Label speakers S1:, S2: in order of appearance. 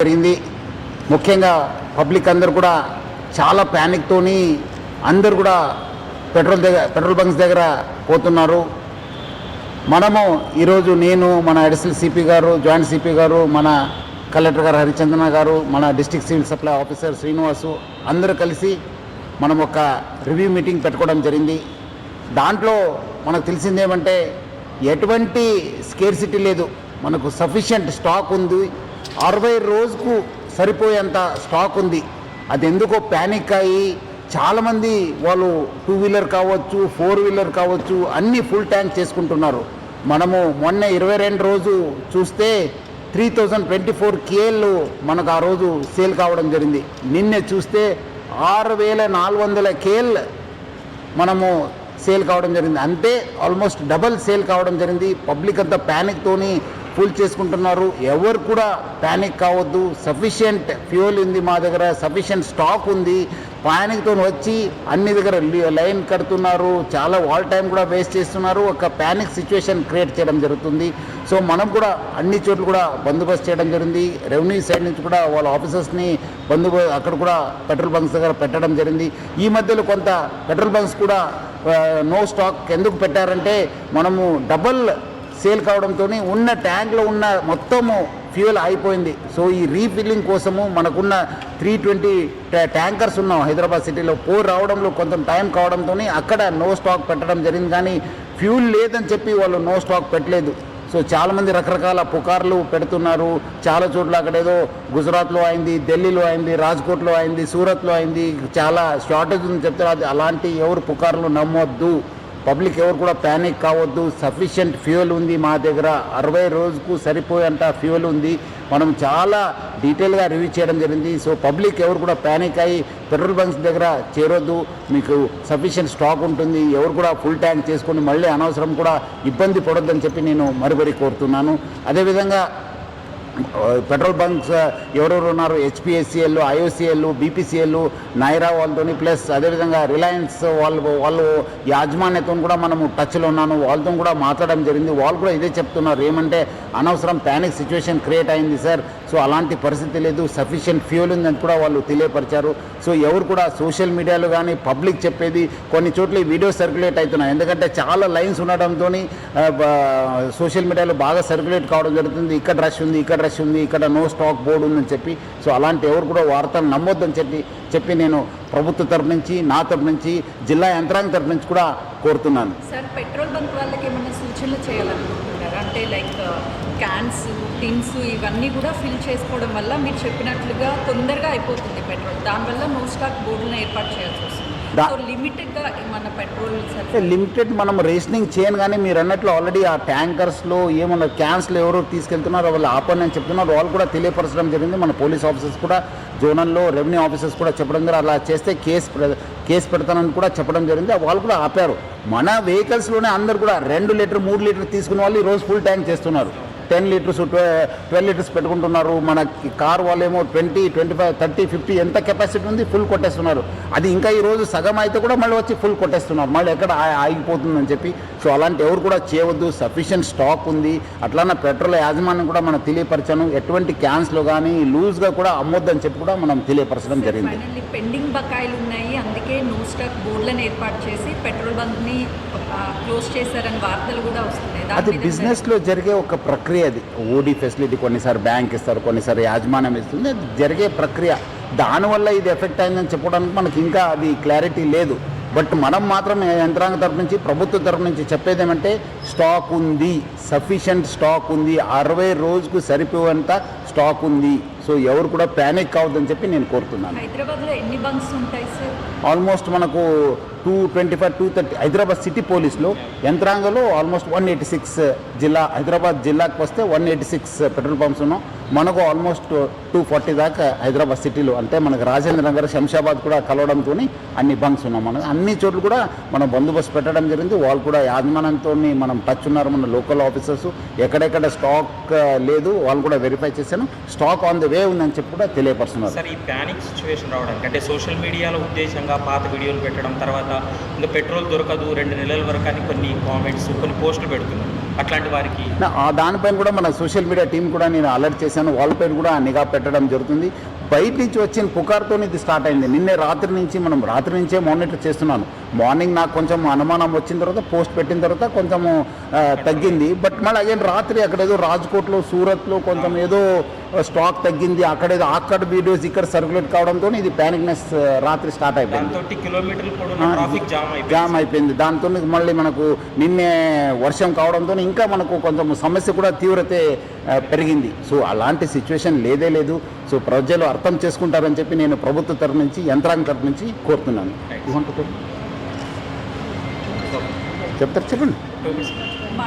S1: జరిగింది. ముఖ్యంగా పబ్లిక్ అందరు కూడా చాలా ప్యానిక్తోని అందరు కూడా పెట్రోల్ బంక్స్ దగ్గర పోతున్నారు. మనము ఈరోజు నేను, మన అడిషనల్ సిపి గారు, జాయింట్ సిపి గారు, మన కలెక్టర్ గారు హరిచందన గారు, మన district civil supply officer Srinivasu అందరూ కలిసి మనం ఒక రివ్యూ మీటింగ్ పెట్టుకోవడం జరిగింది. దాంట్లో మనకు తెలిసిందేమంటే ఎటువంటి స్కేర్సిటీ లేదు, మనకు సఫిషియంట్ స్టాక్ ఉంది. 60 రోజుకు సరిపోయేంత స్టాక్ ఉంది. అది ఎందుకో ప్యానిక్ అయ్యి చాలామంది వాళ్ళు 2 వీలర్ కావచ్చు, 4 వీలర్ కావచ్చు, అన్నీ ఫుల్ ట్యాంక్ చేసుకుంటున్నారు. మనము మొన్న 22 రోజు చూస్తే 3024 KL మనకు ఆ రోజు సేల్ కావడం జరిగింది. నిన్నే చూస్తే 6400 KL మనము సేల్ కావడం జరిగింది. అంటే ఆల్మోస్ట్ డబల్ సేల్ కావడం జరిగింది. పబ్లిక్ అంతా ప్యానిక్తోని ఫుల్ చేసుకుంటున్నారు. ఎవరు కూడా ప్యానిక్ కావద్దు. సఫిషియంట్ ఫ్యూయల్ ఉంది మా దగ్గర, సఫిషియంట్ స్టాక్ ఉంది. ప్యానిక్తో వచ్చి అన్ని దగ్గర లైన్ కడుతున్నారు, చాలా వాల్ టైం కూడా వేస్ట్ చేస్తున్నారు. ఒక ప్యానిక్ సిచ్యువేషన్ క్రియేట్ చేయడం జరుగుతుంది. సో మనం కూడా అన్ని చోట్ల కూడా బందోబస్తు చేయడం జరిగింది. రెవెన్యూ సైడ్ నుంచి కూడా వాళ్ళ ఆఫీసర్స్ని అక్కడ కూడా పెట్రోల్ బంక్స్ దగ్గర పెట్టడం జరిగింది. ఈ మధ్యలో కొంత పెట్రోల్ బంక్స్ కూడా నో స్టాక్ ఎందుకు పెట్టారంటే మనము డబల్ సేల్ కావడంతో ఉన్న ట్యాంక్లో ఉన్న మొత్తము ఫ్యూయల్ అయిపోయింది. సో ఈ రీఫిల్లింగ్ కోసము మనకున్న 320 ట్యాంకర్స్ ఉన్నాం హైదరాబాద్ సిటీలో. రావడంలో కొంత టైం కావడంతో అక్కడ నో స్టాక్ పెట్టడం జరిగింది. కానీ ఫ్యూల్ లేదని చెప్పి వాళ్ళు నో స్టాక్ పెట్టలేదు. సో చాలామంది రకరకాల పుకార్లు పెడుతున్నారు. చాలా చోట్ల అక్కడ ఏదో గుజరాత్లో అయింది, ఢిల్లీలో అయింది, రాజ్కోట్లో అయింది, సూరత్లో అయింది, చాలా షార్టేజ్ ఉందని చెప్తారు. అది అలాంటి ఎవరు పుకార్లు నమ్మొద్దు. పబ్లిక్ ఎవరు కూడా ప్యానిక్ కావద్దు. సఫిషియంట్ ఫ్యూయల్ ఉంది మా దగ్గర. 60 రోజుకు సరిపోయేంత ఫ్యూయల్ ఉంది. మనం చాలా డీటెయిల్గా రివ్యూ చేయడం జరిగింది. సో పబ్లిక్ ఎవరు కూడా ప్యానిక్ అయ్యి పెట్రోల్ బంక్స్ దగ్గర చేరొద్దు. మీకు సఫిషియంట్ స్టాక్ ఉంటుంది. ఎవరు కూడా ఫుల్ ట్యాంక్ చేసుకొని మళ్ళీ అనవసరం కూడా ఇబ్బంది పడొద్దని చెప్పి నేను మరీ కోరుతున్నాను. అదేవిధంగా పెట్రోల్ బంక్స్ ఎవరెవరు ఉన్నారు, HPSCL, IOCL, BPCL, నైరా వాళ్ళతో ప్లస్ అదేవిధంగా రిలయన్స్ వాళ్ళు యాజమాన్యతో కూడా మనము టచ్లో ఉన్నాను. వాళ్ళతో కూడా మాట్లాడడం జరిగింది. వాళ్ళు కూడా ఇదే చెప్తున్నారు, ఏమంటే అనవసరం ప్యానిక్ సిచ్యువేషన్ క్రియేట్ అయింది సార్. సో అలాంటి పరిస్థితి లేదు, సఫిషియంట్ ఫ్యూయల్ ఉందని కూడా వాళ్ళు తెలియపరిచారు. సో ఎవరు కూడా సోషల్ మీడియాలో కానీ పబ్లిక్ చెప్పేది కొన్ని చోట్ల వీడియో సర్క్యులేట్ అవుతున్నాయి. ఎందుకంటే చాలా లైన్స్ ఉండడంతో సోషల్ మీడియాలో బాగా సర్క్యులేట్ కావడం జరుగుతుంది. ఇక్కడ రష్ ఉంది, ఇక్కడ నో స్టాక్ బోర్డు ఉందని చెప్పి. సో అలాంటి ఎవరు కూడా వార్తలు నమ్మొద్దని చెప్పి నేను ప్రభుత్వ తరపు నుంచి, నా తరపు నుంచి, జిల్లా యంత్రాంగం తరపు నుంచి కూడా కోరుతున్నాను.
S2: సార్, పెట్రోల్ బంక్ వాళ్ళకి ఏమైనా సూచనలు చేయాలనుకుంటున్నారు అంటే లైక్ క్యాన్స్, టిన్స్ ఇవన్నీ కూడా ఫిల్ చేసుకోవడం వల్ల మీరు చెప్పినట్లుగా తొందరగా అయిపోతుంది పెట్రోల్. దానివల్ల నో స్టాక్ బోర్డులను ఏర్పాటు చేయాల్సి వస్తుంది. లిమిటెడ్గా మన పెట్రోల్
S1: లిమిటెడ్ మనం రేషనింగ్ చేయను. కానీ మీరు అన్నట్లు ఆల్రెడీ ఆ ట్యాంకర్స్లో ఏమన్నా క్యాన్స్లో ఎవరో తీసుకెళ్తున్నారో వాళ్ళు ఆపని అని చెప్తున్నారు. వాళ్ళు కూడా తెలియపరచడం జరిగింది. మన పోలీస్ ఆఫీసర్స్ కూడా, జోనల్లో రెవెన్యూ ఆఫీసర్స్ కూడా చెప్పడం జరిగింది. అలా చేస్తే కేసు పెడతానని కూడా చెప్పడం జరిగింది. వాళ్ళు కూడా ఆపారు. మన వెహికల్స్లోనే అందరు కూడా 2 లీటర్ 3 లీటర్ తీసుకునే వాళ్ళు ఈరోజు ఫుల్ ట్యాంక్ చేస్తున్నారు. 10 లీటర్స్ 12 లీటర్స్ పెట్టుకుంటున్నారు. మన కార్ వాళ్ళేమో 20, 25, 30, 50 ఎంత కెపాసిటీ ఉంది ఫుల్ కొట్టేస్తున్నారు. అది ఇంకా ఈరోజు సగం అయితే కూడా మళ్ళీ వచ్చి ఫుల్ కొట్టేస్తున్నారు. మళ్ళీ ఎక్కడ ఆగిపోతుందని చెప్పి. సో అలాంటి ఎవరు కూడా చేయవద్దు. సఫిషియంట్ స్టాక్ ఉంది. అట్లానే పెట్రోల్ యాజమాన్యం కూడా మనం తెలియపరచాను. ఎటువంటి క్యాన్స్లో కానీ లూజ్గా కూడా అమ్మొద్దని చెప్పి కూడా మనం తెలియపరచడం జరిగింది.
S2: పెండింగ్ బకాయిలు ఉన్నాయి, అందుకే నో స్టాక్ బోర్డులను ఏర్పాటు చేసి పెట్రోల్ బంక్ని క్లోజ్ చేశారని వార్తలు కూడా వస్తున్నాయి.
S1: అది బిజినెస్లో జరిగే ఒక ప్రక్రియ. అది ఓడి ఫెసిలిటీ కొన్నిసారి బ్యాంక్ ఇస్తారు, కొన్నిసారి యాజమాన్యం ఇస్తుంది. అది జరిగే ప్రక్రియ. దానివల్ల ఇది ఎఫెక్ట్ అయిందని చెప్పడానికి మనకి ఇంకా అది క్లారిటీ లేదు. బట్ మనం మాత్రం యంత్రాంగ తరపు నుంచి, ప్రభుత్వ తరపు నుంచి చెప్పేది ఏమంటే స్టాక్ ఉంది, సఫిషియంట్ స్టాక్ ఉంది, 60 రోజుకు సరిపోయేంత స్టాక్ ఉంది. సో ఎవరు కూడా ప్యానిక్ కావద్దని చెప్పి నేను కోరుతున్నాను.
S2: హైదరాబాద్లో ఎన్ని బంక్స్ ఉంటాయి సార్?
S1: ఆల్మోస్ట్ మనకు 225, 230 హైదరాబాద్ సిటీ పోలీసులో యంత్రాంగంలో ఆల్మోస్ట్ 186 హైదరాబాద్ జిల్లాకు వస్తే 186 పెట్రోల్ పంప్స్ ఉన్నాం. మనకు ఆల్మోస్ట్ 240 దాకా హైదరాబాద్ సిటీలో, అంటే మనకు రాజేంద్ర నగర్, శంషాబాద్ కూడా కలవడంతో అన్ని బంక్స్ ఉన్నాం. మనం అన్ని చోట్ల కూడా మనం బందోబస్తు పెట్టడం జరిగింది. వాళ్ళు కూడా యాజమాన్యంతో మనం టచ్ ఉన్నారు. మన లోకల్ ఆఫీసర్స్ ఎక్కడెక్కడ స్టాక్ లేదు వాళ్ళు కూడా వెరిఫై చేశాను. స్టాక్ ఆన్ ది వే ఉందని చెప్పి కూడా తెలియపరుస్తున్నారు.
S3: సార్, ఈ ప్యానిక్ సిచ్యువేషన్ రావడానికి అంటే సోషల్ మీడియాలో ఉద్దేశంగా పాత వీడియోలు పెట్టడం, తర్వాత ఇంకా పెట్రోల్ దొరకదు 2 నెలల వరకు అని కొన్ని కామెంట్స్, కొన్ని పోస్టులు పెడుతున్నారు. అట్లాంటి వారికి
S1: దానిపైన కూడా మన సోషల్ మీడియా టీం కూడా నేను అలర్ట్ చేశాను, వాళ్ళపైన కూడా నిఘా పెట్టడం జరుగుతుంది. బయట నుంచి వచ్చిన పుకార్తో ఇది స్టార్ట్ అయింది. నిన్నే రాత్రి నుంచే మానిటర్ చేస్తున్నాను. మార్నింగ్ నాకు కొంచెం అనుమానం వచ్చిన తర్వాత పోస్ట్ పెట్టిన తర్వాత కొంచెము తగ్గింది. బట్ మళ్ళీ అగైన్ రాత్రి అక్కడేదో రాజ్కోట్లో, సూరత్లో కొంచెం ఏదో స్టాక్ తగ్గింది, అక్కడ వీడియోస్ ఇక్కడ సర్క్యులేట్ కావడంతో ఇది ప్యానిక్నెస్ రాత్రి స్టార్ట్ అయిపోయింది.
S3: దాంతో కిలోమీటర్ల పొడవునా ట్రాఫిక్
S1: జామ్ అయిపోయింది. దాంతో మళ్ళీ మనకు నిన్నే వర్షం కావడంతో ఇంకా మనకు కొంచెం సమస్య కూడా తీవ్రత పెరిగింది. సో అలాంటి సిచ్యువేషన్ లేదు. సో ప్రజలు అర్థం చేసుకుంటారని చెప్పి నేను ప్రభుత్వ తరఫు నుంచి, యంత్రాంగం తరఫు నుంచి కోరుతున్నాను. చెప్తారు, చెప్పండి.